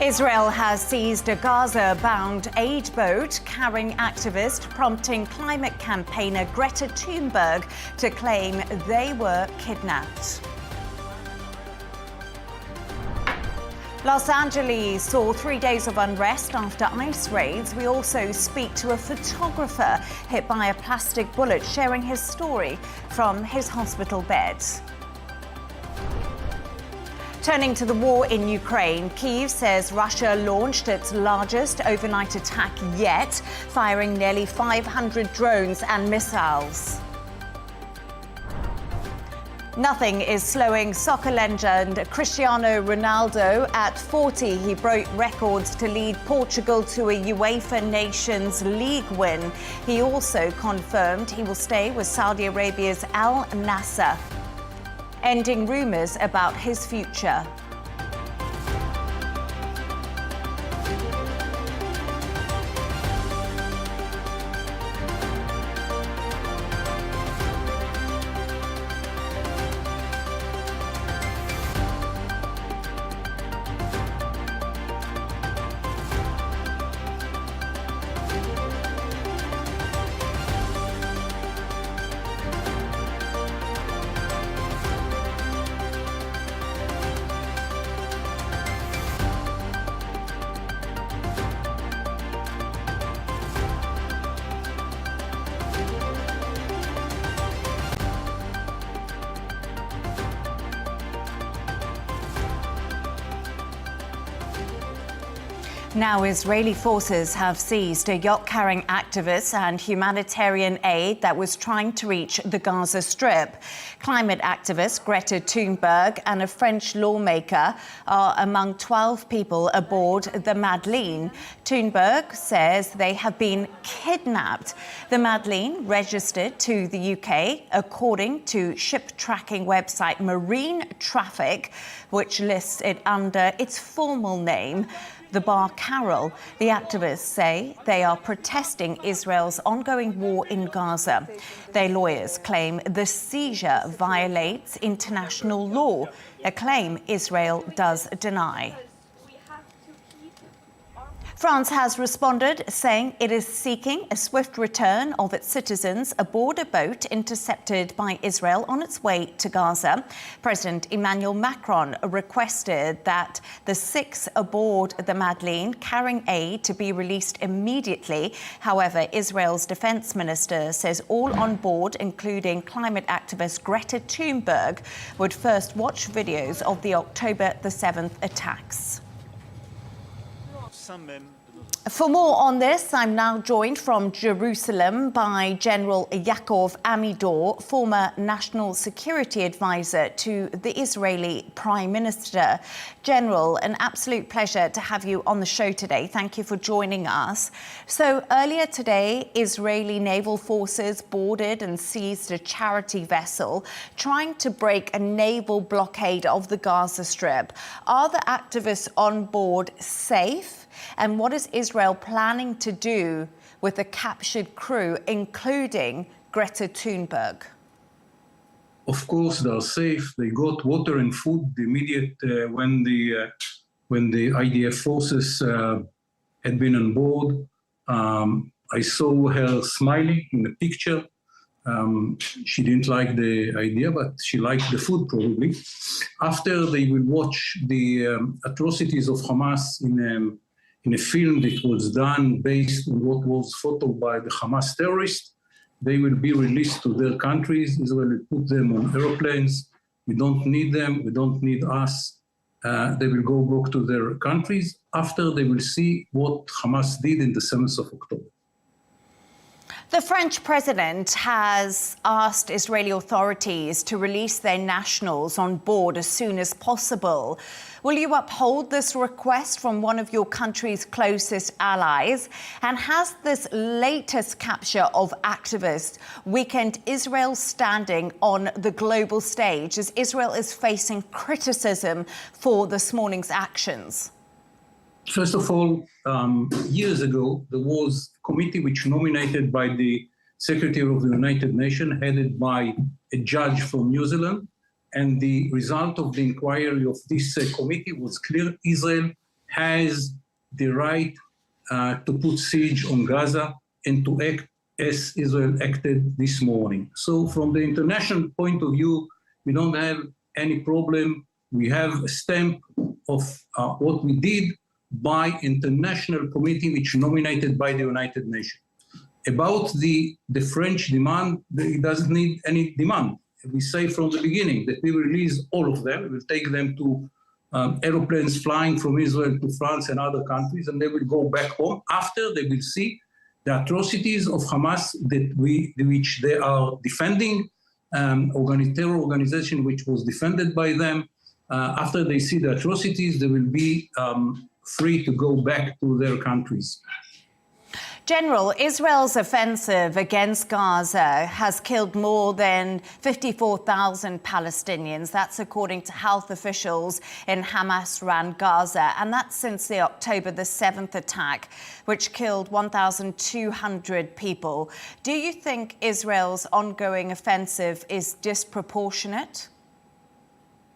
Israel has seized a Gaza-bound aid boat carrying activists, prompting climate campaigner Greta Thunberg to claim they were kidnapped. Los Angeles saw 3 days of unrest after ice raids. We also speak to a photographer hit by a plastic bullet, sharing his story from his hospital bed. Turning to the war in Ukraine, Kyiv says Russia launched its largest overnight attack yet, firing nearly 500 drones and missiles. Nothing is slowing soccer legend Cristiano Ronaldo. At 40, he broke records to lead Portugal to a UEFA Nations League win. He also confirmed he will stay with Saudi Arabia's Al Nassr, ending rumours about his future. Now, Israeli forces have seized a yacht carrying activists and humanitarian aid that was trying to reach the Gaza Strip. Climate activist Greta Thunberg and a French lawmaker are among 12 people aboard the Madeleine. Thunberg says they have been kidnapped. The Madeleine registered to the UK, according to ship tracking website Marine Traffic, which lists it under its formal name, the Bar Carol. The activists say they are protesting Israel's ongoing war in Gaza. Their lawyers claim the seizure violates international law, a claim Israel does deny. France has responded, saying it is seeking a swift return of its citizens aboard a boat intercepted by Israel on its way to Gaza. President Emmanuel Macron requested that the 6 aboard the Madeleine carrying aid to be released immediately. However, Israel's defense minister says all on board, including climate activist Greta Thunberg, would first watch videos of the October the 7th attacks. For more on this, I'm now joined from Jerusalem by General Yaakov Amidror, former National Security Advisor to the Israeli Prime Minister. General, an absolute pleasure to have you on the show today. Thank you for joining us. So earlier today, Israeli naval forces boarded and seized a charity vessel trying to break a naval blockade of the Gaza Strip. Are the activists on board safe? And what is Israel planning to do with the captured crew, including Greta Thunberg? Of course, they are safe. They got water and food immediately when the IDF forces had been on board. I saw her smiling in the picture. She didn't like the idea, but she liked the food probably. After they will watch the atrocities of Hamas in a film that was done based on what was photoed by the Hamas terrorists, they will be released to their countries. Israel will put them on airplanes. We don't need them. We don't need us. They will go back to their countries after they will see what Hamas did in the 7th of October. The French president has asked Israeli authorities to release their nationals on board as soon as possible. Will you uphold this request from one of your country's closest allies? And has this latest capture of activists weakened Israel's standing on the global stage, as Israel is facing criticism for this morning's actions? First of all, years ago, there was a committee which nominated by the Secretary of the United Nations, headed by a judge from New Zealand. And the result of the inquiry of this committee was clear: Israel has the right to put siege on Gaza and to act as Israel acted this morning. So from the international point of view, we don't have any problem. We have a stamp of what we did by international committee which nominated by the United Nations. About the French demand, it doesn't need any demand. We say from the beginning that we will release all of them. We will take them to aeroplanes flying from Israel to France and other countries, and they will go back home after they will see the atrocities of Hamas which they are defending, terror organization which was defended by them. After they see the atrocities, they will be free to go back to their countries. General, Israel's offensive against Gaza has killed more than 54,000 Palestinians. That's according to health officials in Hamas-run Gaza. And that's since the October the 7th attack, which killed 1,200 people. Do you think Israel's ongoing offensive is disproportionate?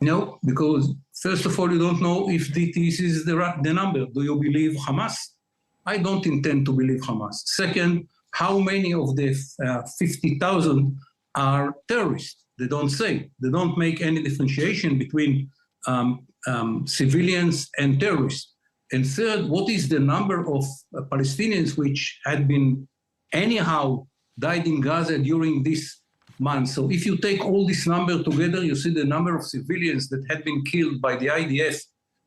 No, because first of all, you don't know if this is the number. Do you believe Hamas? I don't intend to believe Hamas. Second, how many of the 50,000 are terrorists? They don't say. They don't make any differentiation between civilians and terrorists. And third, what is the number of Palestinians which had been anyhow died in Gaza during this month? So if you take all this number together, you see the number of civilians that had been killed by the IDF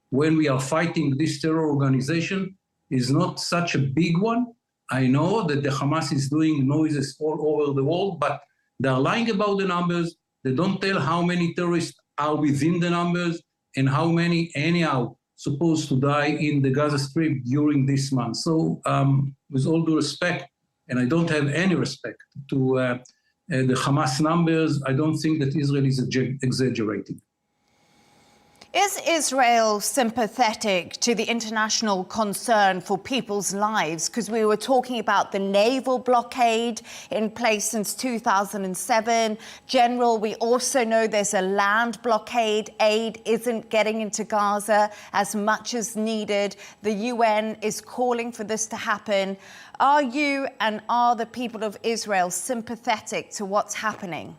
when we are fighting this terror organization is not such a big one. I know that the Hamas is doing noises all over the world, but they're lying about the numbers. They don't tell how many terrorists are within the numbers and how many anyhow supposed to die in the Gaza Strip during this month. So with all due respect, and I don't have any respect to the Hamas numbers, I don't think that Israel is exaggerating. Is Israel sympathetic to the international concern for people's lives? Because we were talking about the naval blockade in place since 2007. General, we also know there's a land blockade. Aid isn't getting into Gaza as much as needed. The UN is calling for this to happen. Are you and are the people of Israel sympathetic to what's happening?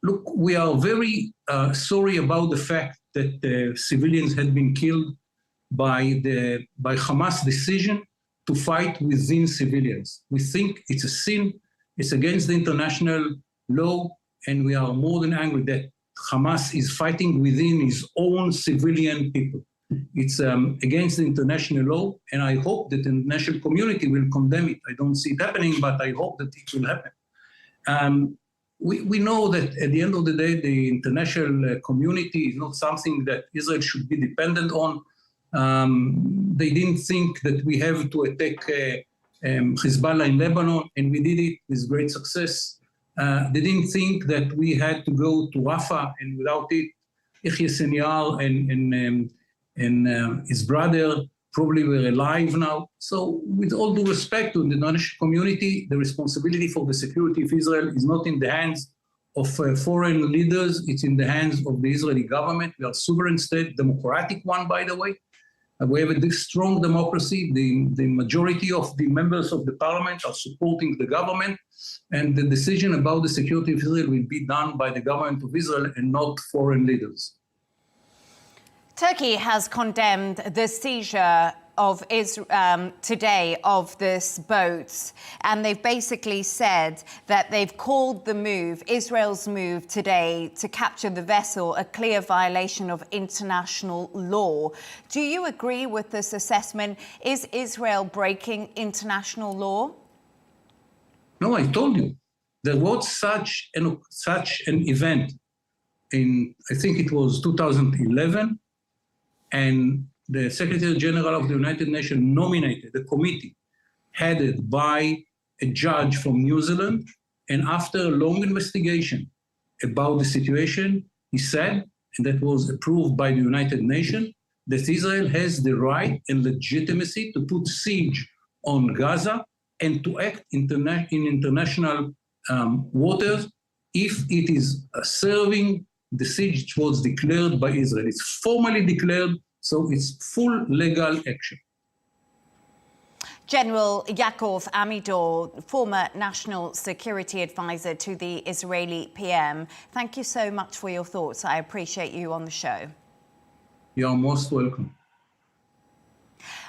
Look, we are very sorry about the fact that the civilians had been killed by Hamas' decision to fight within civilians. We think it's a sin, it's against the international law, and we are more than angry that Hamas is fighting within his own civilian people. It's against the international law, and I hope that the international community will condemn it. I don't see it happening, but I hope that it will happen. We know that at the end of the day, the international community is not something that Israel should be dependent on. They didn't think that we have to attack Hezbollah in Lebanon, and we did it with great success. They didn't think that we had to go to Rafah, and without it, Yahya Sinwar and his brother probably were alive now. So with all due respect to the international community, the responsibility for the security of Israel is not in the hands of foreign leaders, it's in the hands of the Israeli government. We are a sovereign state, democratic one, by the way. We have a strong democracy. The majority of the members of the parliament are supporting the government, and the decision about the security of Israel will be done by the government of Israel and not foreign leaders. Turkey has condemned the seizure of today of this boat, and they've basically said that they've called the move, Israel's move today to capture the vessel, a clear violation of international law. Do you agree with this assessment? Is Israel breaking international law? No, I told you. There was such an event in, I think it was 2011, and the Secretary General of the United Nations nominated a committee headed by a judge from New Zealand. And after a long investigation about the situation, he said, and that was approved by the United Nations, that Israel has the right and legitimacy to put siege on Gaza and to act in international waters if it is serving the siege was declared by Israel. It's formally declared, so it's full legal action. General Yaakov Amidror, former National Security Advisor to the Israeli PM, thank you so much for your thoughts. I appreciate you on the show. You are most welcome.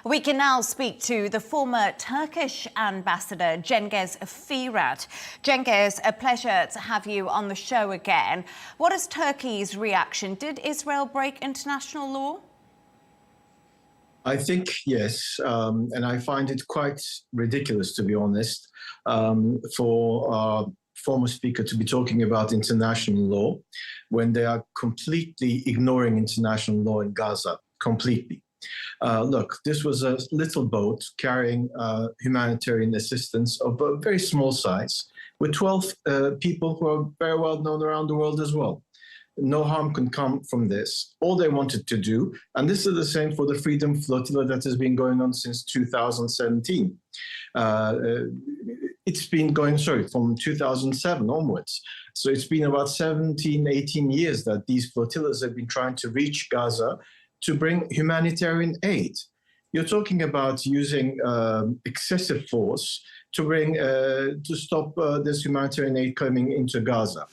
We can now speak to the former Turkish ambassador, Cengiz Firat. Cengiz, a pleasure to have you on the show again. What is Turkey's reaction? Did Israel break international law? I think yes, and I find it quite ridiculous, to be honest, for our former speaker to be talking about international law when they are completely ignoring international law in Gaza, completely. Look, this was a little boat carrying humanitarian assistance of a very small size with 12 people who are very well known around the world as well. No harm can come from this. All they wanted to do, and this is the same for the Freedom Flotilla that has been going on since 2017. It's been going, from 2007 onwards. So it's been about 17, 18 years that these flotillas have been trying to reach Gaza to bring humanitarian aid. You're talking about using excessive force to stop this humanitarian aid coming into Gaza.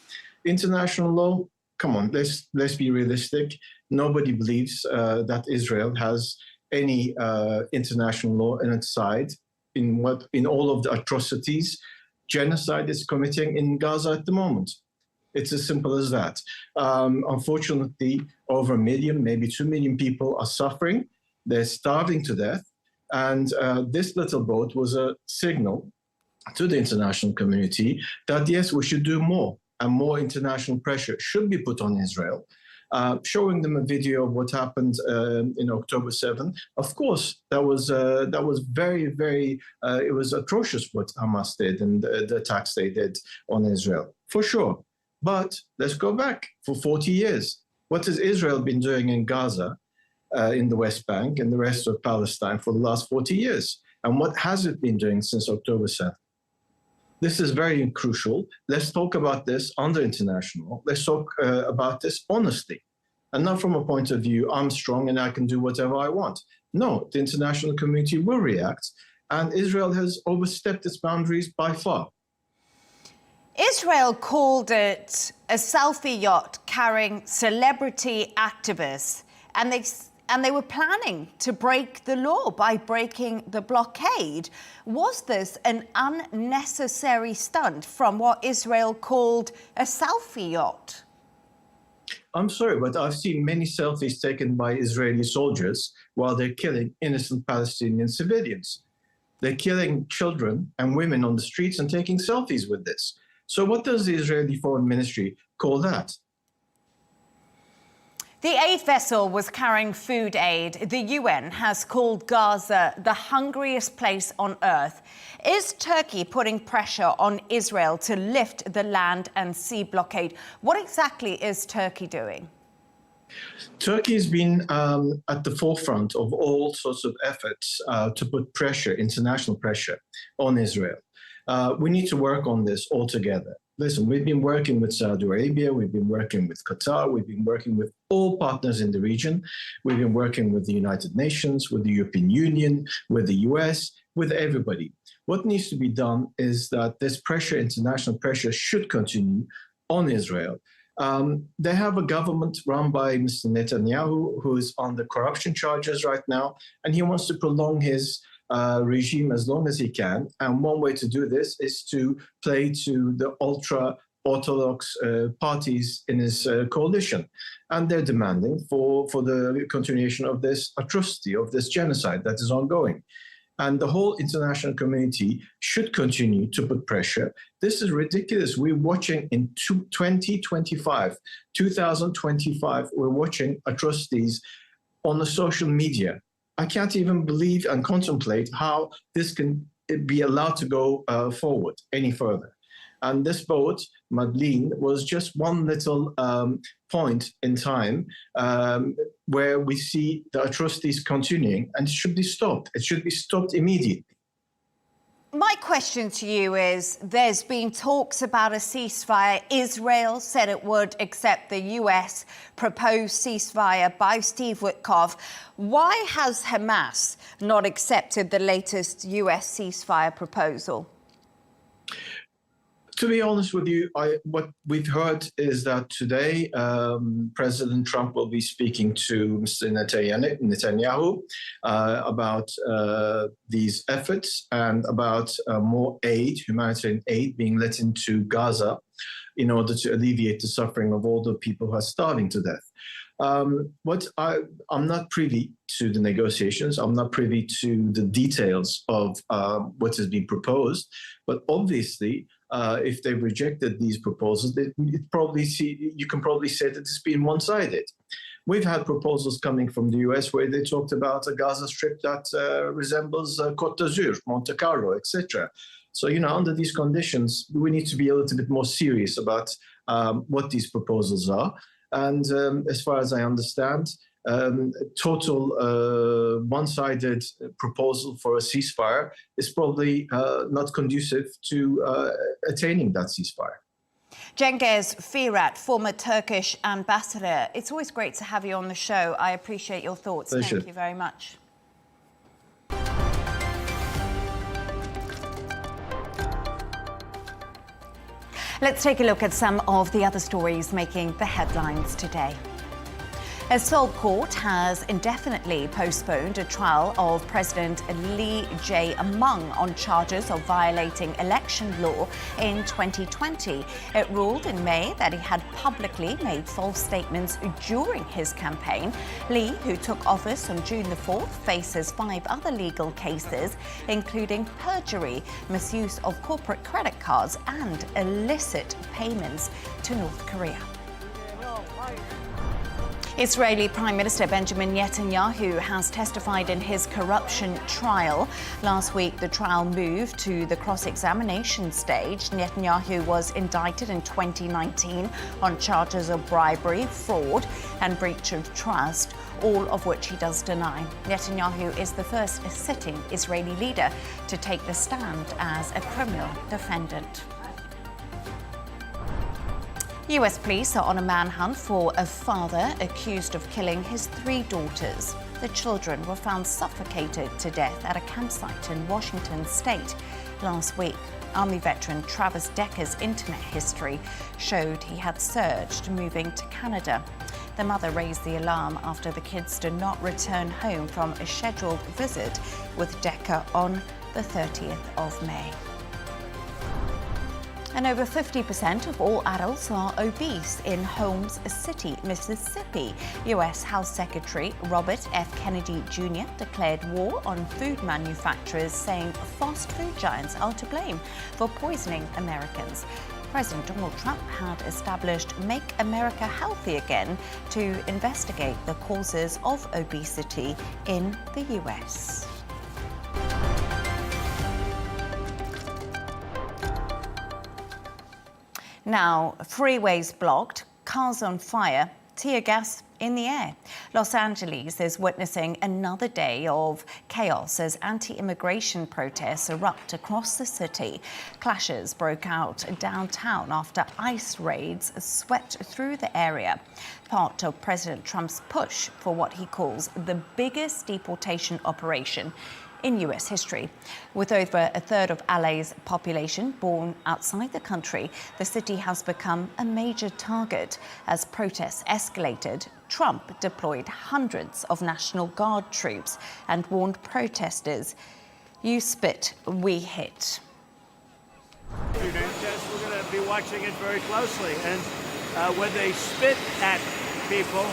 International law, come on, let's be realistic. Nobody believes that Israel has any international law on its side in all of the atrocities, genocide is committing in Gaza at the moment. It's as simple as that. Unfortunately, over 1 million, maybe 2 million people are suffering. They're starving to death. And this little boat was a signal to the international community that, yes, we should do more, and more international pressure should be put on Israel. Showing them a video of what happened in October 7. Of course, that was very, very, it was atrocious what Hamas did and the attacks they did on Israel, for sure. But let's go back for 40 years. What has Israel been doing in Gaza, in the West Bank and the rest of Palestine for the last 40 years? And what has it been doing since October 7th? This is very crucial. Let's talk about this under international law. Let's talk about this honestly. And not from a point of view, I'm strong and I can do whatever I want. No, the international community will react. And Israel has overstepped its boundaries by far. Israel called it a selfie yacht carrying celebrity activists, and they were planning to break the law by breaking the blockade. Was this an unnecessary stunt from what Israel called a selfie yacht? I'm sorry, but I've seen many selfies taken by Israeli soldiers while they're killing innocent Palestinian civilians. They're killing children and women on the streets and taking selfies with this. So what does the Israeli Foreign Ministry call that? The aid vessel was carrying food aid. The UN has called Gaza the hungriest place on earth. Is Turkey putting pressure on Israel to lift the land and sea blockade? What exactly is Turkey doing? Turkey has been at the forefront of all sorts of efforts to put pressure, international pressure, on Israel. We need to work on this all together. Listen, we've been working with Saudi Arabia, we've been working with Qatar, we've been working with all partners in the region. We've been working with the United Nations, with the European Union, with the US, with everybody. What needs to be done is that this pressure, international pressure, should continue on Israel. They have a government run by Mr. Netanyahu, who is on the corruption charges right now, and he wants to prolong his regime as long as he can. And one way to do this is to play to the ultra-Orthodox parties in his coalition. And they're demanding for the continuation of this atrocity, of this genocide that is ongoing. And the whole international community should continue to put pressure. This is ridiculous. We're watching in 2025, we're watching atrocities on the social media. I can't even believe and contemplate how this can be allowed to go forward any further. And this boat, Madeleine, was just one little point in time where we see the atrocities continuing, and it should be stopped. It should be stopped immediately. My question to you is, there's been talks about a ceasefire. Israel said it would accept the US proposed ceasefire by Steve Witkoff. Why has Hamas not accepted the latest US ceasefire proposal? To be honest with you, what we've heard is that today President Trump will be speaking to Mr. Netanyahu about these efforts and about more aid, humanitarian aid, being let into Gaza in order to alleviate the suffering of all the people who are starving to death. I'm not privy to the negotiations. I'm not privy to the details of what has been proposed. But obviously, if they've rejected these proposals, you can probably say that it's been one-sided. We've had proposals coming from the US where they talked about a Gaza Strip that resembles Côte d'Azur, Monte Carlo, etc. So, under these conditions, we need to be a little bit more serious about what these proposals are. And as far as I understand, total one-sided proposal for a ceasefire is probably not conducive to attaining that ceasefire. Cengiz, Firat, former Turkish ambassador, it's always great to have you on the show. I appreciate your thoughts. Pleasure. Thank you very much. Let's take a look at some of the other stories making the headlines today. A Seoul court has indefinitely postponed a trial of President Lee Jae-myung on charges of violating election law in 2020. It ruled in May that he had publicly made false statements during his campaign. Lee, who took office on June the 4th, faces 5 other legal cases, including perjury, misuse of corporate credit cards, and illicit payments to North Korea. Israeli Prime Minister Benjamin Netanyahu has testified in his corruption trial. Last week, the trial moved to the cross-examination stage. Netanyahu was indicted in 2019 on charges of bribery, fraud, and breach of trust, all of which he does deny. Netanyahu is the first sitting Israeli leader to take the stand as a criminal defendant. US police are on a manhunt for a father accused of killing his 3 daughters. The children were found suffocated to death at a campsite in Washington state last week. Army veteran Travis Decker's internet history showed he had surged, moving to Canada. The mother raised the alarm after the kids did not return home from a scheduled visit with Decker on the 30th of May. And over 50% of all adults are obese in Holmes City, Mississippi. U.S. House Secretary Robert F. Kennedy Jr. declared war on food manufacturers, saying fast food giants are to blame for poisoning Americans. President Donald Trump had established Make America Healthy Again to investigate the causes of obesity in the U.S. Now, freeways blocked, cars on fire, tear gas in the air. Los Angeles is witnessing another day of chaos as anti-immigration protests erupt across the city. Clashes broke out downtown after ICE raids swept through the area, part of President Trump's push for what he calls the biggest deportation operation in US history. With over a third of LA's population born outside the country, the city has become a major target. As protests escalated, Trump deployed hundreds of National Guard troops and warned protesters, "You spit, we hit." We're going to be watching it very closely. And when they spit at people,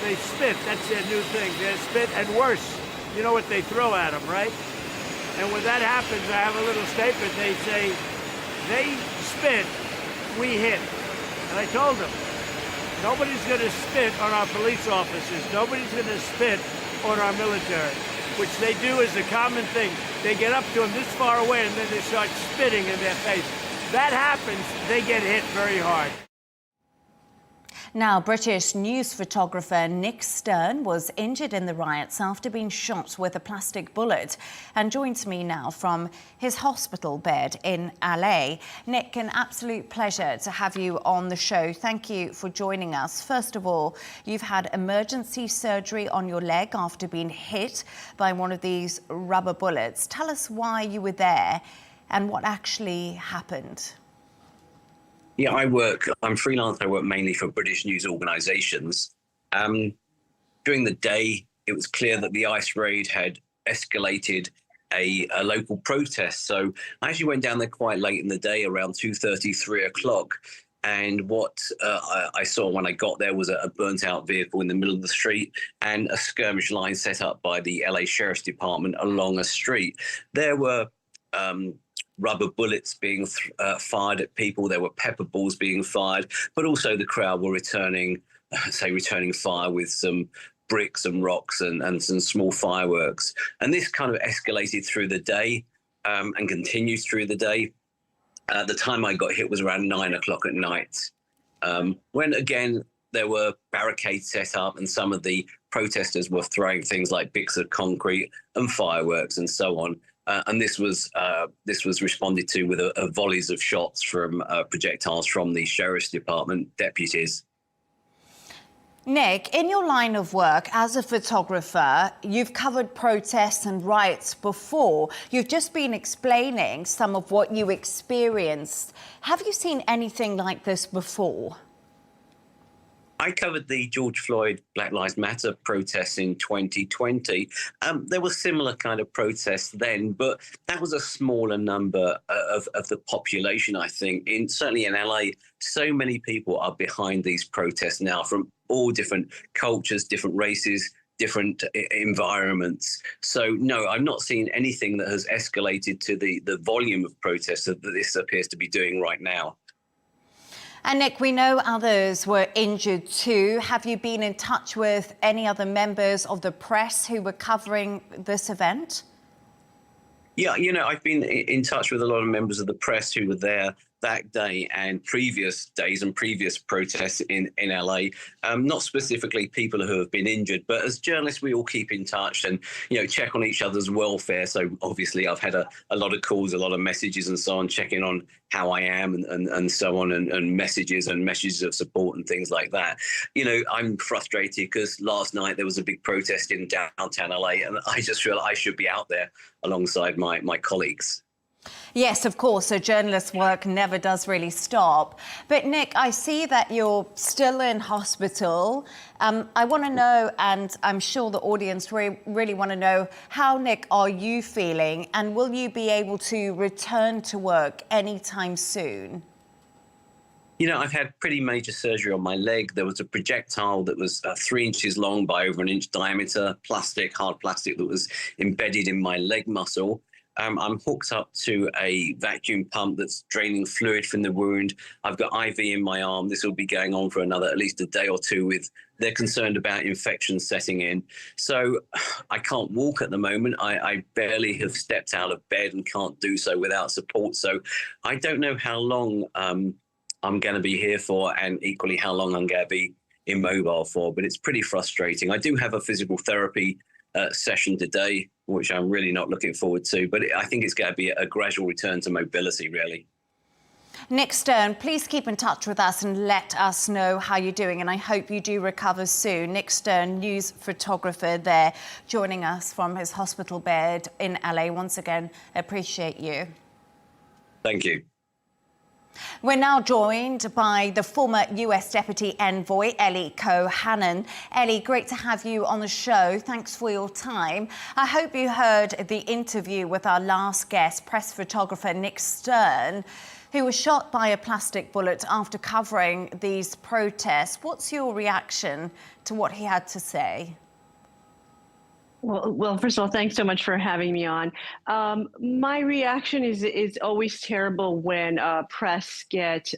they spit. That's their new thing. They spit, and worse. You know what they throw at them, right? And when that happens, I have a little statement. They say, "They spit, we hit." And I told them, nobody's going to spit on our police officers. Nobody's going to spit on our military, which they do as a common thing. They get up to them this far away, and then they start spitting in their face. That happens, they get hit very hard. Now, British news photographer Nick Stern was injured in the riots after being shot with a plastic bullet and joins me now from his hospital bed in LA. Nick, an absolute pleasure to have you on the show. Thank you for joining us. First of all, you've had emergency surgery on your leg after being hit by one of these rubber bullets. Tell us why you were there and what actually happened. Yeah, I'm freelance. I work mainly for British news organisations. During the day, it was clear that the ICE raid had escalated a local protest. So I actually went down there quite late in the day, around 2:30, 3 o'clock. And what I saw when I got there was a burnt out vehicle in the middle of the street and a skirmish line set up by the LA Sheriff's Department along a street. There were rubber bullets being fired at people. There were pepper balls being fired, but also the crowd were returning fire with some bricks and rocks and some small fireworks. And this kind of escalated through the day and continued through the day. The time I got hit was around 9 o'clock at night, when again there were barricades set up and some of the protesters were throwing things like bits of concrete and fireworks and so on. And this was responded to with a volleys of shots from projectiles from the Sheriff's Department deputies. Nick, in your line of work as a photographer, you've covered protests and riots before. You've just been explaining some of what you experienced. Have you seen anything like this before? I covered the George Floyd Black Lives Matter protests in 2020. There were similar kind of protests then, but that was a smaller number of the population, I think. Certainly in LA, so many people are behind these protests now from all different cultures, different races, different environments. So, no, I've not seen anything that has escalated to the volume of protests that this appears to be doing right now. And Nick, we know others were injured too. Have you been in touch with any other members of the press who were covering this event? Yeah, I've been in touch with a lot of members of the press who were there that day and previous days and previous protests in LA. Not specifically people who have been injured, but as journalists, we all keep in touch and, check on each other's welfare. So obviously I've had a lot of calls, a lot of messages and so on, checking on how I am and so on, and messages of support and things like that. I'm frustrated because last night there was a big protest in downtown LA and I just feel I should be out there alongside my colleagues. Yes, of course. So journalist work never does really stop. But Nick, I see that you're still in hospital. I want to know, and I'm sure the audience really want to know, how, Nick, are you feeling? And will you be able to return to work anytime soon? I've had pretty major surgery on my leg. There was a projectile that was 3 inches long by over an inch diameter, hard plastic that was embedded in my leg muscle. I'm hooked up to a vacuum pump that's draining fluid from the wound. I've got IV in my arm. This will be going on for at least a day or two. They're concerned about infection setting in. So I can't walk at the moment. I barely have stepped out of bed and can't do so without support. So I don't know how long I'm going to be here for, and equally how long I'm going to be immobile for. But it's pretty frustrating. I do have a physical therapy session today, which I'm really not looking forward to. But I think it's going to be a gradual return to mobility, really. Nick Stern, please keep in touch with us and let us know how you're doing. And I hope you do recover soon. Nick Stern, news photographer there, joining us from his hospital bed in LA. Once again, appreciate you. Thank you. We're now joined by the former US Deputy Envoy, Ellie Cohanim. Ellie, great to have you on the show. Thanks for your time. I hope you heard the interview with our last guest, press photographer Nick Stern, who was shot by a plastic bullet after covering these protests. What's your reaction to what he had to say? Well, first of all, thanks so much for having me on. My reaction is always terrible when press get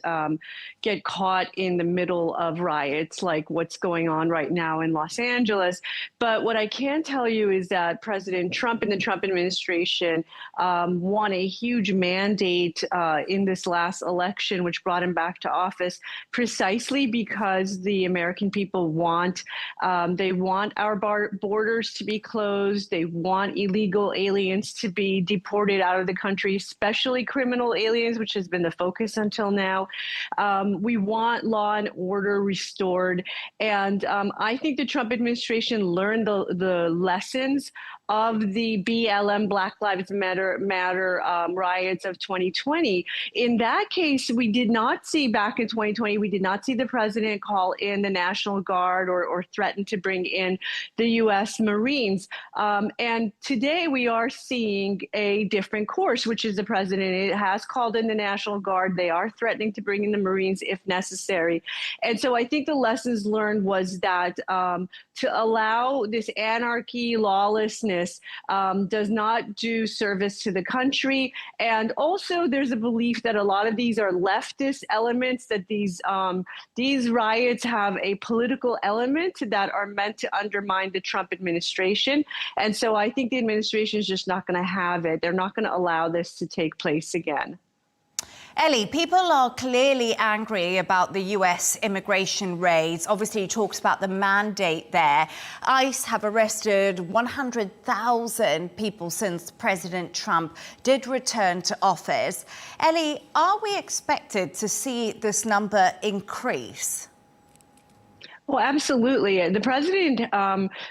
caught in the middle of riots, like what's going on right now in Los Angeles. But what I can tell you is that President Trump and the Trump administration won a huge mandate in this last election, which brought him back to office, precisely because the American people want our borders to be closed. They want illegal aliens to be deported out of the country, especially criminal aliens, which has been the focus until now. We want law and order restored. And I think the Trump administration learned the lessons of the BLM, Black Lives Matter riots of 2020. In that case, we did not see back in 2020, we did not see the president call in the National Guard or threaten to bring in the U.S. Marines. And today we are seeing a different course, which is the president has called in the National Guard. They are threatening to bring in the Marines if necessary. And so I think the lessons learned was that to allow this anarchy, lawlessness, does not do service to the country. And also there's a belief that a lot of these are leftist elements, that these riots have a political element that are meant to undermine the Trump administration. And so I think the administration is just not going to have it. They're not going to allow this to take place again. Ellie, people are clearly angry about the US immigration raids. Obviously, he talks about the mandate there. ICE have arrested 100,000 people since President Trump did return to office. Ellie, are we expected to see this number increase? Well, absolutely. The president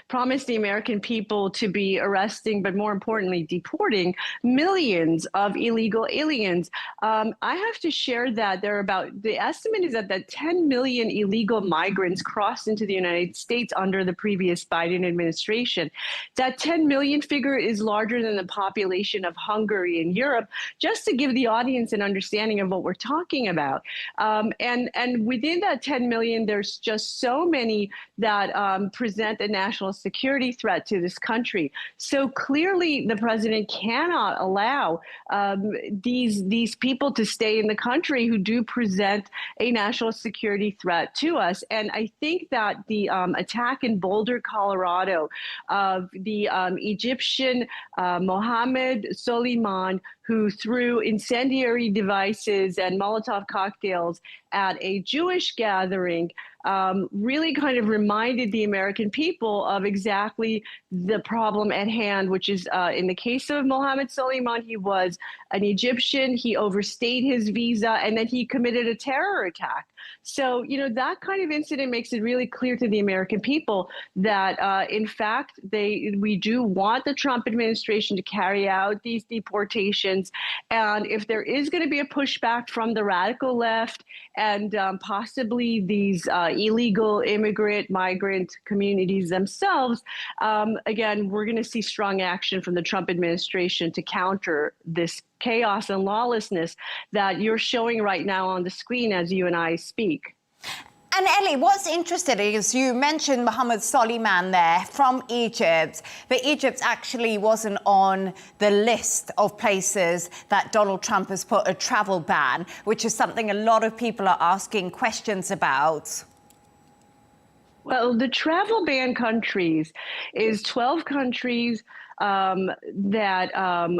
promised the American people to be arresting, but more importantly, deporting millions of illegal aliens. I have to share that the estimate is that 10 million illegal migrants crossed into the United States under the previous Biden administration. That 10 million figure is larger than the population of Hungary and Europe, just to give the audience an understanding of what we're talking about. And within that 10 million, there's just so many that present a national security threat to this country. So clearly the president cannot allow these people to stay in the country who do present a national security threat to us. And I think that the attack in Boulder, Colorado, of the Egyptian Mohammed Soleiman, who threw incendiary devices and Molotov cocktails at a Jewish gathering, really kind of reminded the American people of exactly the problem at hand, which is in the case of Mohammed Soleiman, he was an Egyptian, he overstayed his visa, and then he committed a terror attack. So, that kind of incident makes it really clear to the American people that, in fact, we do want the Trump administration to carry out these deportations. And if there is going to be a pushback from the radical left and possibly these illegal migrant communities themselves, again, we're going to see strong action from the Trump administration to counter this chaos and lawlessness that you're showing right now on the screen as you and I speak. And Ellie, what's interesting is you mentioned Mohammed Soleiman there from Egypt, but Egypt actually wasn't on the list of places that Donald Trump has put a travel ban, which is something a lot of people are asking questions about. Well, the travel ban countries is 12 countries that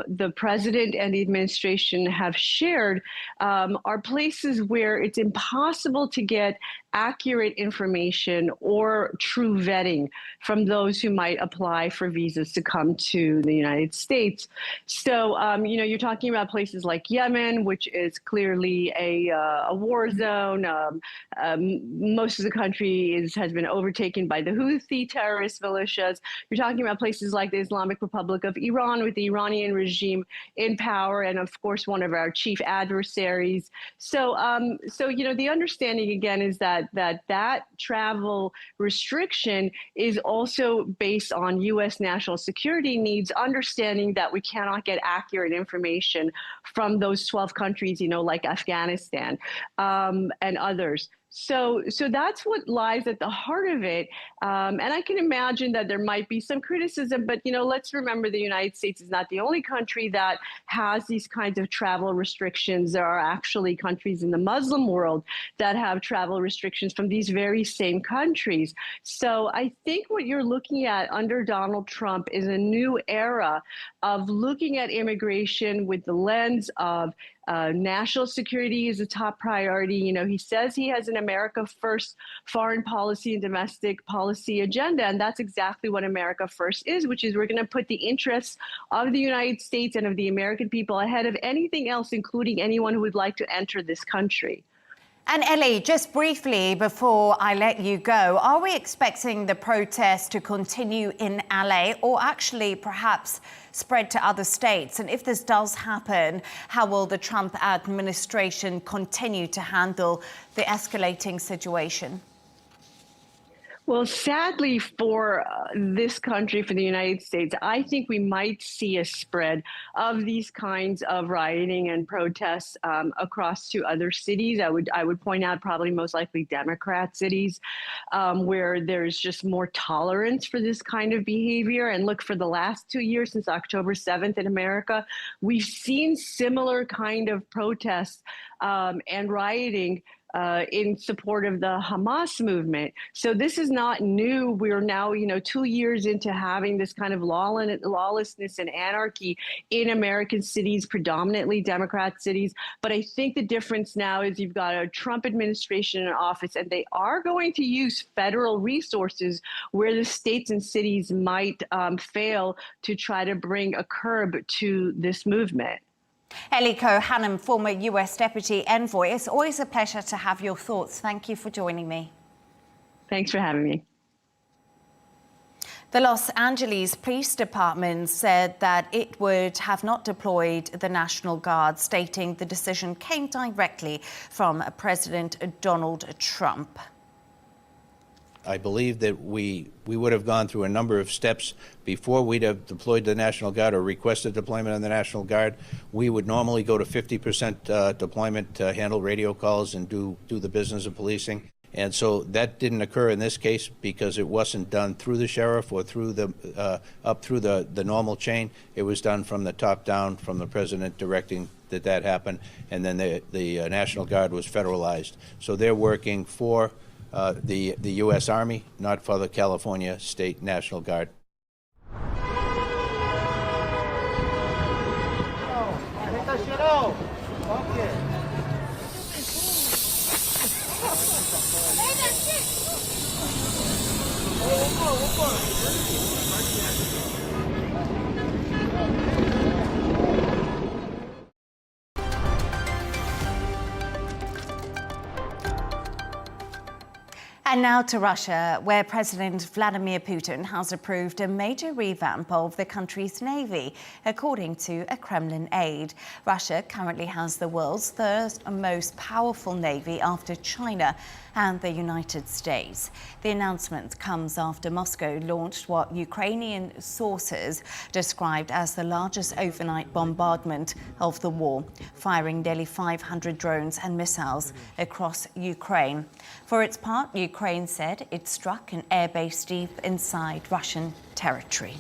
the president and the administration have shared are places where it's impossible to get accurate information or true vetting from those who might apply for visas to come to the United States. So, you're talking about places like Yemen, which is clearly a war zone. Most of the country has been overtaken by the Houthi terrorist militias. You're talking about places like the Islamic Republic of Iran, with the Iranian regime in power, and of course, one of our chief adversaries. So, the understanding again is that travel restriction is also based on U.S. national security needs, understanding that we cannot get accurate information from those 12 countries, like Afghanistan and others. So that's what lies at the heart of it. And I can imagine that there might be some criticism, but let's remember the United States is not the only country that has these kinds of travel restrictions. There are actually countries in the Muslim world that have travel restrictions from these very same countries. So I think what you're looking at under Donald Trump is a new era of looking at immigration with the lens of national security is a top priority. He says he has an America First foreign policy and domestic policy agenda, and that's exactly what America First is, which is we're going to put the interests of the United States and of the American people ahead of anything else, including anyone who would like to enter this country. And Ellie, just briefly before I let you go, are we expecting the protests to continue in LA or actually perhaps spread to other states? And if this does happen, how will the Trump administration continue to handle the escalating situation? Well, sadly for this country, for the United States, I think we might see a spread of these kinds of rioting and protests across to other cities. I would point out probably most likely Democrat cities where there's just more tolerance for this kind of behavior. And look, for the last 2 years since October 7th in America, we've seen similar kind of protests and rioting in support of the Hamas movement. So this is not new. We're now, 2 years into having this kind of lawlessness and anarchy in American cities, predominantly Democrat cities. But I think the difference now is you've got a Trump administration in office, and they are going to use federal resources where the states and cities might fail to try to bring a curb to this movement. Ellie Cohanim, former US Deputy Envoy. It's always a pleasure to have your thoughts. Thank you for joining me. Thanks for having me. The Los Angeles Police Department said that it would have not deployed the National Guard, stating the decision came directly from President Donald Trump. I believe that we would have gone through a number of steps before we'd have deployed the National Guard or requested deployment of the National Guard. We would normally go to 50% deployment to handle radio calls and do the business of policing. And so that didn't occur in this case because it wasn't done through the sheriff or through the up through the normal chain. It was done from the top down, from the president directing that happened, and then the National Guard was federalized. So they're working for the U.S. Army, not for the California State National Guard. And now to Russia, where President Vladimir Putin has approved a major revamp of the country's navy, according to a Kremlin aide. Russia currently has the world's third most powerful navy after China and the United States. The announcement comes after Moscow launched what Ukrainian sources described as the largest overnight bombardment of the war, firing nearly 500 drones and missiles across Ukraine. For its part, Ukraine said it struck an airbase deep inside Russian territory.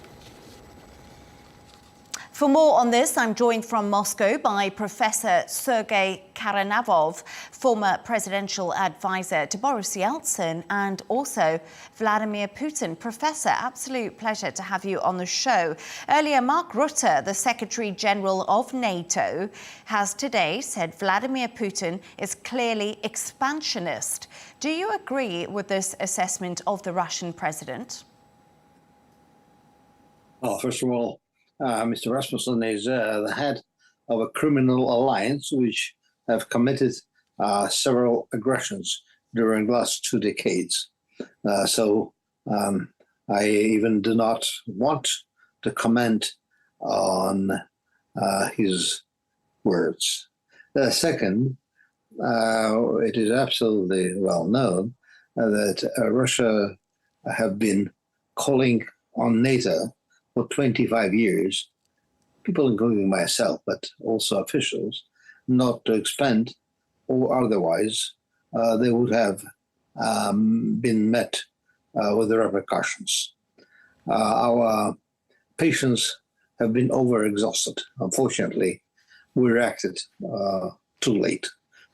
For more on this, I'm joined from Moscow by Professor Sergey Karaganov, former presidential advisor to Boris Yeltsin and also Vladimir Putin. Professor, absolute pleasure to have you on the show. Earlier, Mark Rutte, the Secretary General of NATO, has today said Vladimir Putin is clearly expansionist. Do you agree with this assessment of the Russian president? Well, first of all, Mr. Rasmussen is the head of a criminal alliance which have committed several aggressions during the last 2 decades. So I even do not want to comment on his words. Second, it is absolutely well known that Russia have been calling on NATO for 25 years, people including myself, but also officials, not to expand or otherwise they would have been met with the repercussions. Our patience have been overexhausted. Unfortunately, we reacted too late.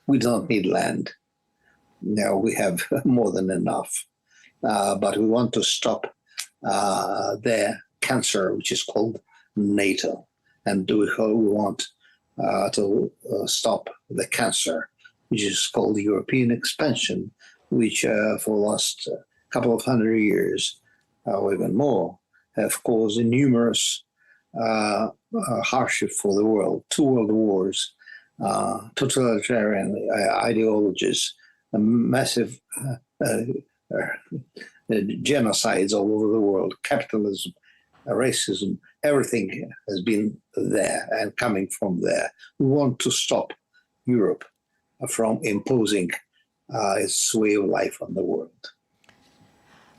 We don't need land. Now we have more than enough. But we want to stop their cancer, which is called NATO. And we want to stop the cancer, which is called European expansion, which for the last couple of 100 years, or even more, have caused numerous hardship for the world, 2 world wars, totalitarian ideologies, massive genocides all over the world, capitalism, racism, everything has been there and coming from there. We want to stop Europe from imposing its way of life on the world.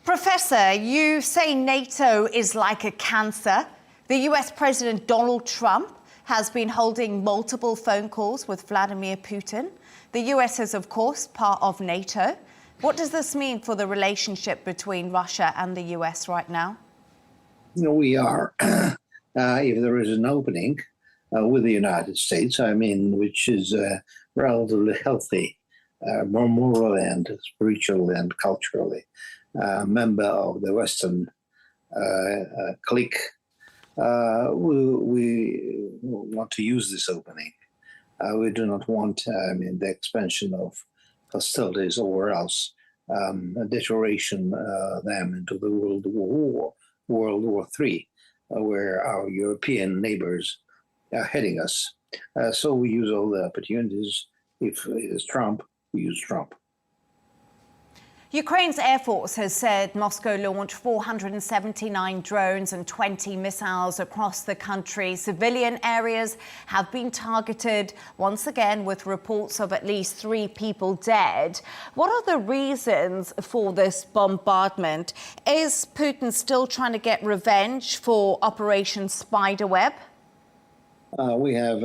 Professor, you say NATO is like a cancer. The US President Donald Trump has been holding multiple phone calls with Vladimir Putin. The US is, of course, part of NATO. What does this mean for the relationship between Russia and the US right now? We are, if there is an opening with the United States, which is relatively healthy, more morally and spiritually and culturally, member of the Western clique, we want to use this opening. We do not want the expansion of hostilities or else deterioration them into the World War III, where our European neighbors are heading us. So we use all the opportunities. If it is Trump, we use Trump. Ukraine's Air Force has said Moscow launched 479 drones and 20 missiles across the country. Civilian areas have been targeted, once again, with reports of at least 3 people dead. What are the reasons for this bombardment? Is Putin still trying to get revenge for Operation Spiderweb? We have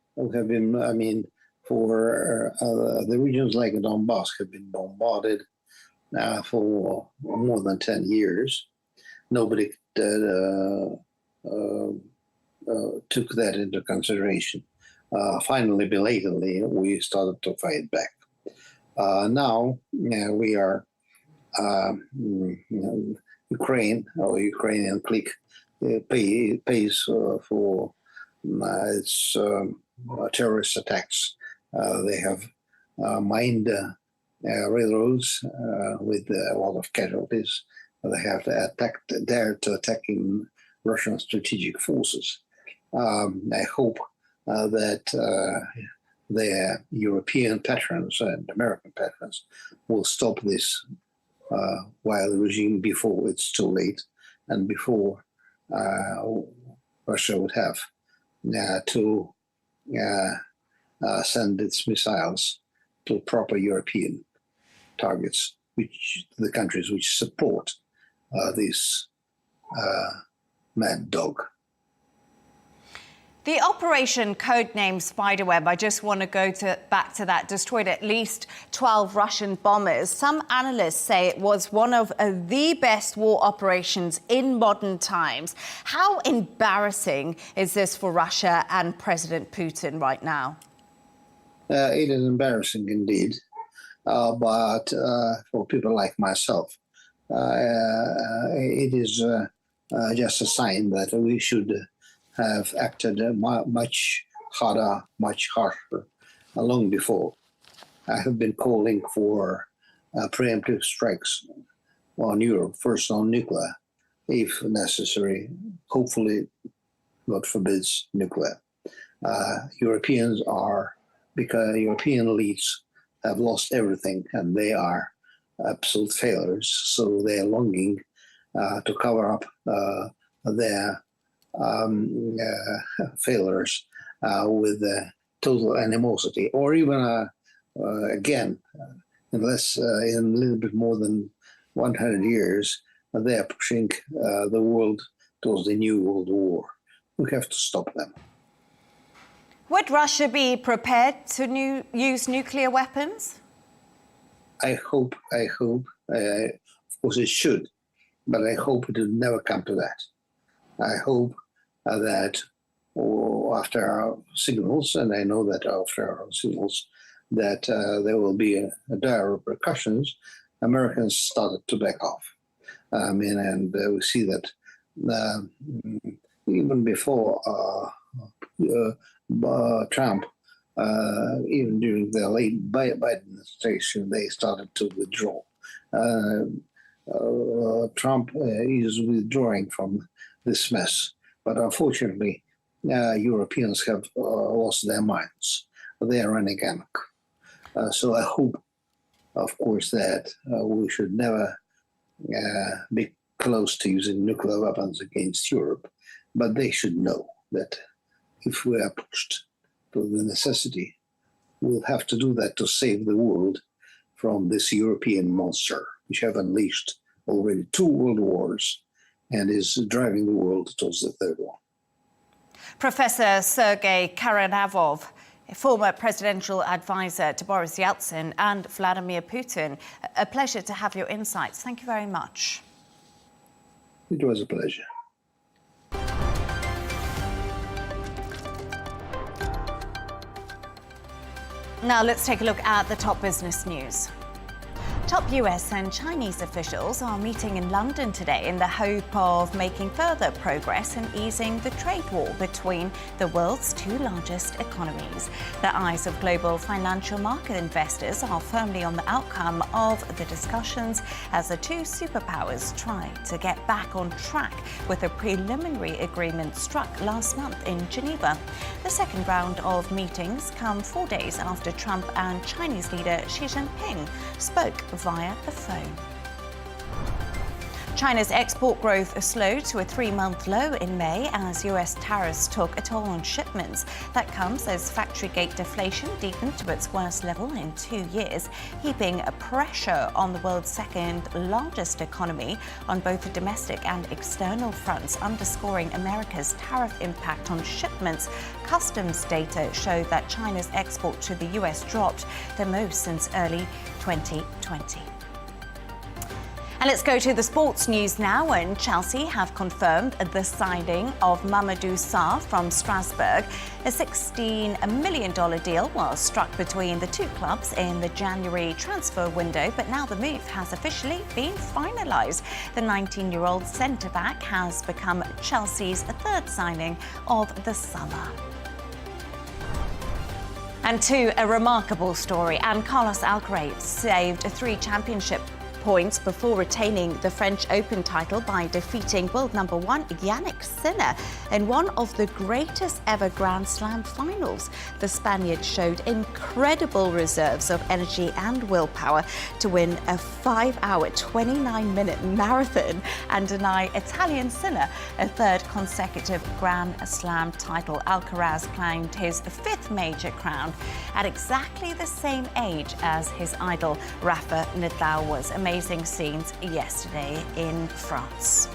been, for the regions like Donbass have been bombarded for more than 10 years. Nobody took that into consideration. Finally, belatedly, we started to fight back. Now we are Ukraine, or Ukrainian clique, pays for its terrorist attacks. They have mined railroads with a lot of casualties. They have dared to attacking Russian strategic forces. I hope that their European patrons and American patrons will stop this while the regime, before it's too late, and before Russia would have to send its missiles to proper European targets, which the countries which support this mad dog. The operation codenamed Spiderweb, I just want to go back to that, destroyed at least 12 Russian bombers. Some analysts say it was one of the best war operations in modern times. How embarrassing is this for Russia and President Putin right now? It is embarrassing indeed, but for people like myself, it is just a sign that we should have acted much harder, much harsher, long before. I have been calling for preemptive strikes on Europe, first on nuclear, if necessary, hopefully, God forbids, nuclear. Europeans are, because European elites have lost everything and they are absolute failures, so they are longing to cover up their failures with total animosity, or even again, unless in a little bit more than 100 years, they are pushing the world towards the new world war. We have to stop them. Would Russia be prepared to use nuclear weapons? I hope, of course it should, but I hope it will never come to that. I hope that after our signals, and I know that after our signals, that there will be dire repercussions, Americans started to back off. And we see that even before Trump, even during the late Biden administration, they started to withdraw. Trump is withdrawing from this mess, but unfortunately, Europeans have lost their minds. They are running amok. So I hope, of course, that we should never be close to using nuclear weapons against Europe, but they should know that if we are pushed to the necessity, we'll have to do that to save the world from this European monster, which have unleashed already 2 world wars and is driving the world towards the 3rd one. Professor Sergey Karaganov, a former presidential advisor to Boris Yeltsin and Vladimir Putin. A pleasure to have your insights. Thank you very much. It was a pleasure. Now let's take a look at the top business news. Top US and Chinese officials are meeting in London today in the hope of making further progress in easing the trade war between the world's 2 largest economies. The eyes of global financial market investors are firmly on the outcome of the discussions as the 2 superpowers try to get back on track with a preliminary agreement struck last month in Geneva. The second round of meetings come 4 days after Trump and Chinese leader Xi Jinping spoke via the phone. China's export growth slowed to a 3-month low in May as US tariffs took a toll on shipments. That comes as factory gate deflation deepened to its worst level in 2 years, heaping a pressure on the world's second largest economy on both the domestic and external fronts, underscoring America's tariff impact on shipments. Customs data showed that China's export to the US dropped the most since early 2020. And let's go to the sports news now, and Chelsea have confirmed the signing of Mamadou Sarr from Strasbourg. A $16 million deal was struck between the 2 clubs in the January transfer window, but now the move has officially been finalised. The 19-year-old centre-back has become Chelsea's 3rd signing of the summer. And to a remarkable story, and Carlos Alcaraz saved 3 championship points before retaining the French Open title by defeating world number 1 Jannik Sinner in one of the greatest ever Grand Slam finals. The Spaniard showed incredible reserves of energy and willpower to win a 5-hour, 29-minute marathon and deny Italian Sinner a 3rd consecutive Grand Slam title. Alcaraz claimed his 5th major crown at exactly the same age as his idol Rafa Nadal was. Amazing scenes yesterday in France.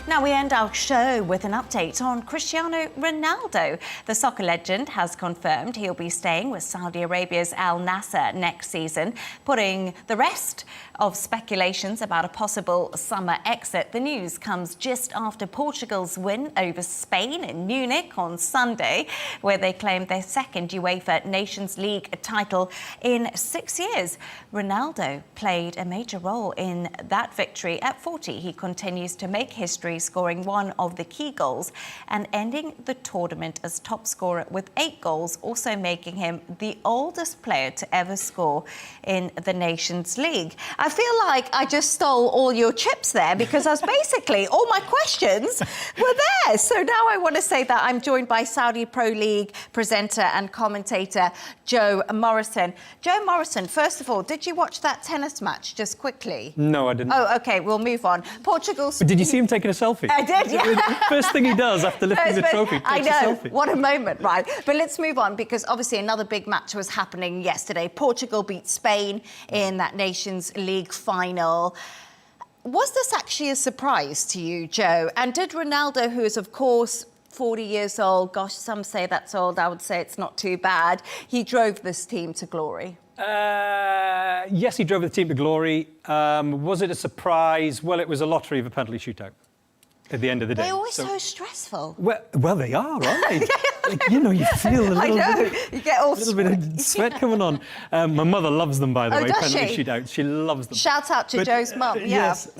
Now we end our show with an update on Cristiano Ronaldo. The soccer legend has confirmed he'll be staying with Saudi Arabia's Al Nassr next season, putting the rest of speculations about a possible summer exit. The news comes just after Portugal's win over Spain in Munich on Sunday, where they claimed their 2nd UEFA Nations League title in 6 years. Ronaldo played a major role in that victory. At 40, he continues to make history, scoring one of the key goals and ending the tournament as top scorer with 8 goals, also making him the oldest player to ever score in the Nations League. I feel like I just stole all your chips there because as basically all my questions were there. So now I want to say that I'm joined by Saudi Pro League presenter and commentator Joe Morrison. Joe Morrison, first of all, did you watch that tennis match just quickly? No, I didn't. Oh, OK, we'll move on. Portugal's... But did you see him taking a selfie? I did, yeah. First thing he does after lifting the trophy, I takes know, a selfie. what a moment, right? But let's move on because obviously another big match was happening yesterday. Portugal beat Spain in that Nations League final. Was this actually a surprise to you, Joe? And did Ronaldo, who is, of course, 40 years old, gosh, some say that's old, I would say it's not too bad, he drove this team to glory? Yes, he drove the team to glory. Was it a surprise? Well, it was a lottery of a penalty shootout at the end of the day. They're always so stressful. Well, they are, aren't they? Like, you know, you feel a you get all little bit of sweat coming on. My mother loves them, by the way, does penalty she? shootouts. She loves them. Shout out to Joe's mum, yeah. Yes,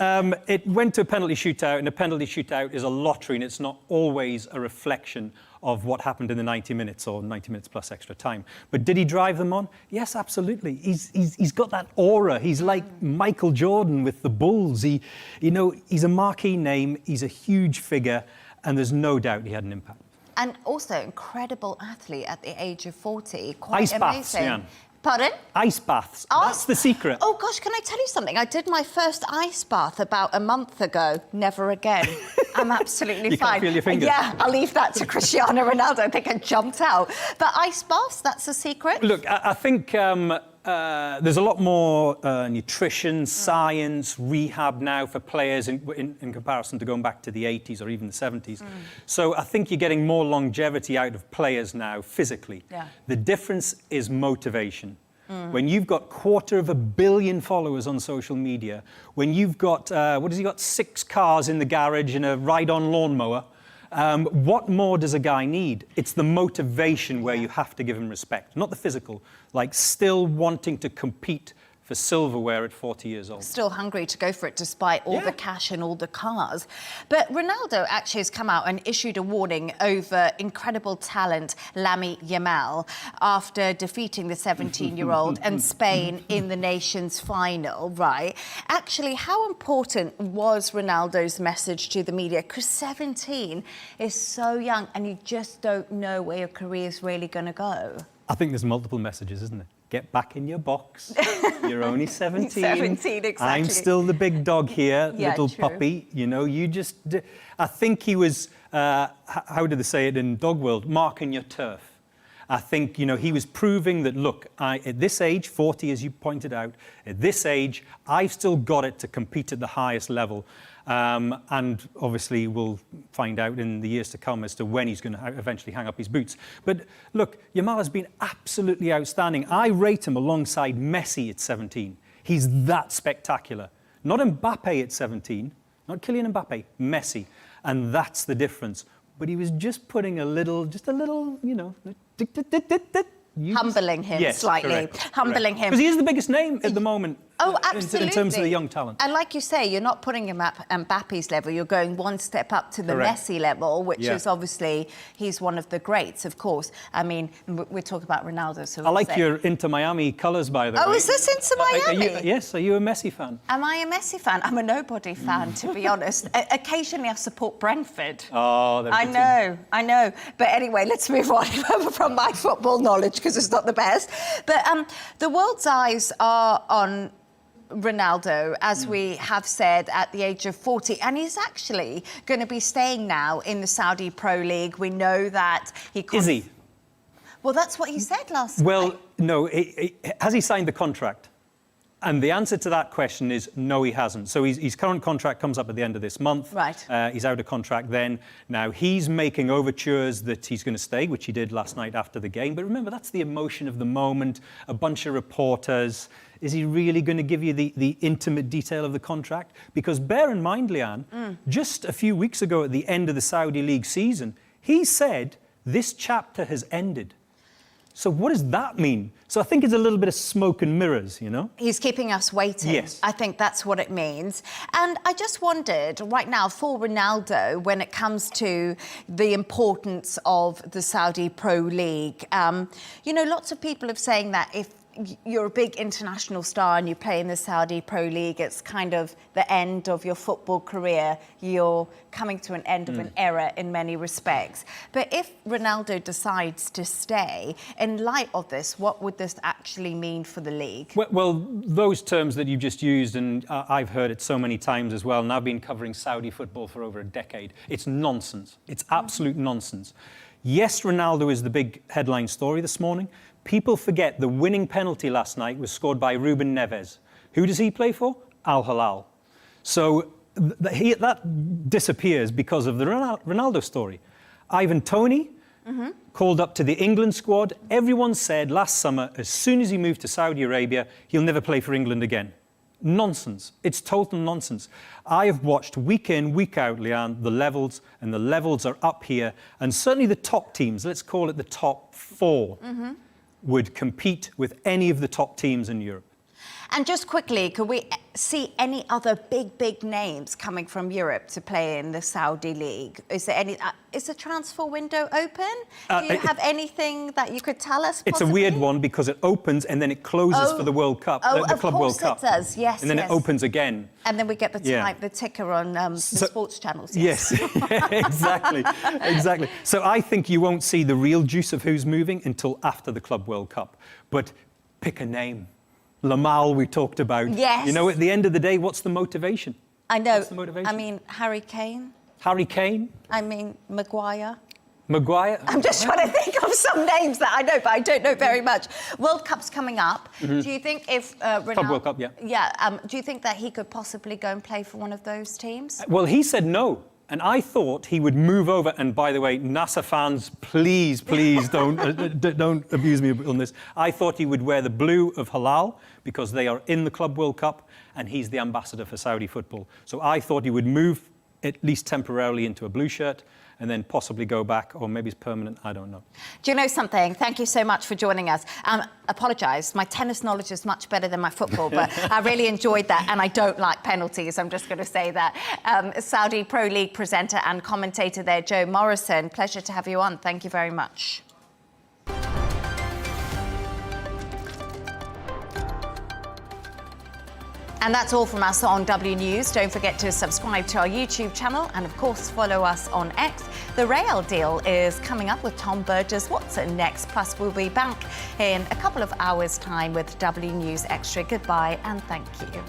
it went to a penalty shootout, and a penalty shootout is a lottery, and it's not always a reflection of what happened in the 90 minutes or 90 minutes plus extra time. But did he drive them on? Yes, absolutely. He's got that aura. He's like Michael Jordan with the Bulls. He's a marquee name. He's a huge figure, and there's no doubt he had an impact. And also, incredible athlete at the age of 40. Quite Ice amazing. baths, Leigh-Ann. Pardon? Ice baths. That's the secret. Oh, gosh, can I tell you something? I did my first ice bath about a month ago. Never again. I'm absolutely You fine. can't feel your fingers. Yeah, I'll leave that to Cristiano Ronaldo. I think I jumped out. But ice baths, that's the secret? Look, I think there's a lot more nutrition, science, rehab now for players in comparison to going back to the 80s or even the 70s. So I think you're getting more longevity out of players now physically. Yeah. The difference is motivation. When you've got 250 million followers on social media, when you've got, 6 cars in the garage and a ride-on lawnmower, what more does a guy need? It's the motivation where you have to give him respect, not the physical, like still wanting to compete for silverware at 40 years old. Still hungry to go for it despite all the cash and all the cars. But Ronaldo actually has come out and issued a warning over incredible talent Lamine Yamal after defeating the 17-year-old and Spain in the nations final, right? Actually, how important was Ronaldo's message to the media? Because 17 is so young and you just don't know where your career is really going to go. I think there's multiple messages, isn't there? Get back in your box. You're only 17. 17, exactly. I'm still the big dog here, Yeah, little true. puppy. You know, you just... I think he was, how did they say it in dog world? Marking your turf. I think, he was proving that, look, at this age, 40, as you pointed out, at this age, I've still got it to compete at the highest level. And obviously we'll find out in the years to come as to when he's going to eventually hang up his boots. But look, Yamal has been absolutely outstanding. I rate him alongside Messi at 17. He's that spectacular. Not Mbappe at 17, not Kylian Mbappe, Messi. And that's the difference. But he was just putting just a little, Humbling him slightly. Humbling him. Because he is the biggest name at the moment. Oh, absolutely. In terms of the young talent. And like you say, you're not putting him at Mbappe's level. You're going one step up to the Messi level, which is obviously, he's one of the greats, of course. I mean, we're talking about Ronaldo, so I like your Inter Miami colours, by the way. Oh, is this Inter Miami? Yes, are you a Messi fan? Am I a Messi fan? I'm a nobody fan, to be honest. Occasionally I support Brentford. Oh, I know. But anyway, let's move on from my football knowledge, because it's not the best. But the world's eyes are on Ronaldo, as we have said, at the age of 40, and he's actually going to be staying now in the Saudi Pro League. We know that he... Is he? Well, that's what he said last night. Well, no. Has he signed the contract? And the answer to that question is no, he hasn't. So his current contract comes up at the end of this month. Right. He's out of contract then. Now, he's making overtures that he's going to stay, which he did last night after the game. But remember, that's the emotion of the moment, a bunch of reporters. Is he really going to give you the intimate detail of the contract? Because bear in mind, Leigh-Ann, just a few weeks ago at the end of the Saudi League season, he said this chapter has ended. So what does that mean? So I think it's a little bit of smoke and mirrors, He's keeping us waiting. Yes. I think that's what it means. And I just wondered, right now, for Ronaldo, when it comes to the importance of the Saudi Pro League, lots of people are saying that if you're a big international star and you play in the Saudi Pro League, it's kind of the end of your football career. You're coming to an end of an era in many respects. But if Ronaldo decides to stay, in light of this, what would this actually mean for the league? Well, those terms that you just used, and I've heard it so many times as well, and I've been covering Saudi football for over a decade. It's nonsense. It's absolute nonsense. Yes, Ronaldo is the big headline story this morning. People forget the winning penalty last night was scored by Ruben Neves. Who does he play for? Al Hilal. So that disappears because of the Ronaldo story. Ivan Toney called up to the England squad. Everyone said last summer, as soon as he moved to Saudi Arabia, he'll never play for England again. Nonsense. It's total nonsense. I have watched week in, week out, Leigh-Ann, the levels, and the levels are up here. And certainly the top teams, let's call it the top 4, would compete with any of the top teams in Europe. And just quickly, could we see any other big names coming from Europe to play in the Saudi League? Is there any? Is the transfer window open? Do you have anything that you could tell us? It's a weird one because it opens and then it closes for the World Cup, the Club World Cup. Of course it does. Yes, and then it opens again. And then we get the ticker on the sports channels. Yes, exactly. So I think you won't see the real juice of who's moving until after the Club World Cup. But pick a name. Lamal, we talked about. Yes. You know, at the end of the day, what's the motivation? I know. What's the motivation? I mean, Harry Kane. Harry Kane? I mean, Maguire. Maguire? I'm just trying to think of some names that I know, but I don't know very much. World Cup's coming up. Do you think if Ronaldo... Club World Cup, yeah. Yeah. Do you think that he could possibly go and play for one of those teams? Well, he said no. And I thought he would move over. And by the way, NASA fans, please don't abuse me on this. I thought he would wear the blue of Halal because they are in the Club World Cup and he's the ambassador for Saudi football. So I thought he would move, at least temporarily, into a blue shirt and then possibly go back, or maybe it's permanent, I don't know. Do you know something? Thank you so much for joining us. Apologise, my tennis knowledge is much better than my football, but I really enjoyed that, and I don't like penalties, I'm just going to say that. Saudi Pro League presenter and commentator there, Joe Morrison, pleasure to have you on. Thank you very much. And that's all from us on W News. Don't forget to subscribe to our YouTube channel and, of course, follow us on X. The Real Deal is coming up with Tom Burgess-Watson next. Plus, we'll be back in a couple of hours' time with W News Extra. Goodbye and thank you.